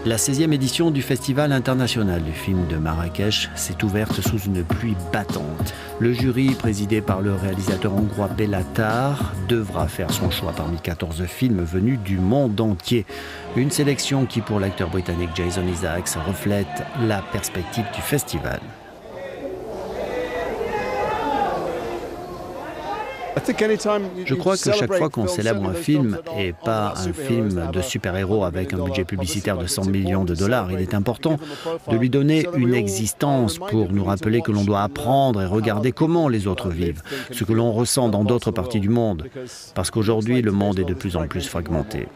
La 16e édition du Festival international du film de Marrakech s'est ouverte sous une pluie battante. Le jury, présidé par le réalisateur hongrois Béla Tarr, devra faire son choix parmi 14 films venus du monde entier. Une sélection qui, pour l'acteur britannique Jason Isaacs, reflète la perspective du festival. Je crois que chaque fois qu'on célèbre un film, et pas un film de super-héros avec un budget publicitaire de 100 millions de dollars, il est important de lui donner une existence pour nous rappeler que l'on doit apprendre et regarder comment les autres vivent, ce que l'on ressent dans d'autres parties du monde, parce qu'aujourd'hui, le monde est de plus en plus fragmenté.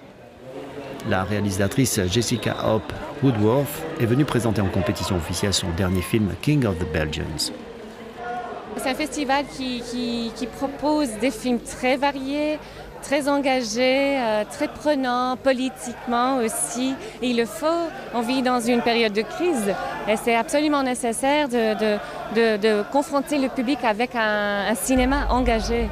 La réalisatrice Jessica Hope Woodworth est venue présenter en compétition officielle son dernier film King of the Belgians. C'est un festival qui propose des films très variés, très engagés, très prenants, politiquement aussi. Et il le faut, on vit dans une période de crise et c'est absolument nécessaire de confronter le public avec un cinéma engagé.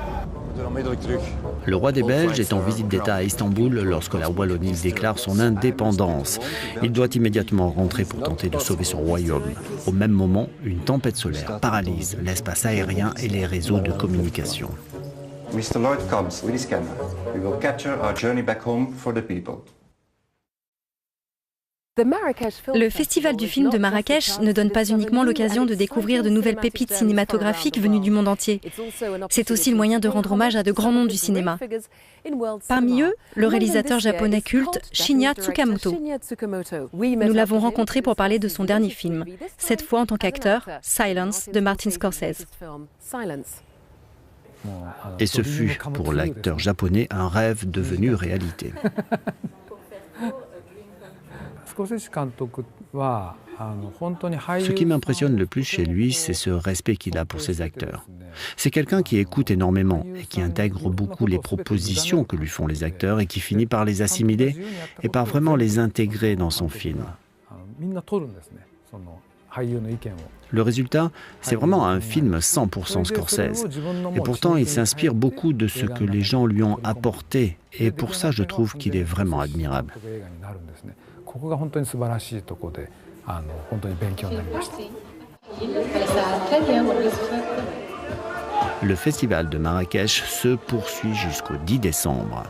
Le roi des Belges est en visite d'État à Istanbul lorsque la Wallonie déclare son indépendance. Il doit immédiatement rentrer pour tenter de sauver son royaume. Au même moment, une tempête solaire paralyse l'espace aérien et les réseaux de communication. Mr. Lloyd comes with his camera. We will capture our journey back home for the people. Le Festival du film de Marrakech ne donne pas uniquement l'occasion de découvrir de nouvelles pépites cinématographiques venues du monde entier. C'est aussi le moyen de rendre hommage à de grands noms du cinéma. Parmi eux, le réalisateur japonais culte Shinya Tsukamoto. Nous l'avons rencontré pour parler de son dernier film, cette fois en tant qu'acteur, Silence, de Martin Scorsese. Et ce fut, pour l'acteur japonais, un rêve devenu réalité. Ce qui m'impressionne le plus chez lui, c'est ce respect qu'il a pour ses acteurs. C'est quelqu'un qui écoute énormément et qui intègre beaucoup les propositions que lui font les acteurs et qui finit par les assimiler et par vraiment les intégrer dans son film. Le résultat, c'est vraiment un film 100% Scorsese. Et pourtant, il s'inspire beaucoup de ce que les gens lui ont apporté. Et pour ça, je trouve qu'il est vraiment admirable. Le festival de Marrakech se poursuit jusqu'au 10 décembre.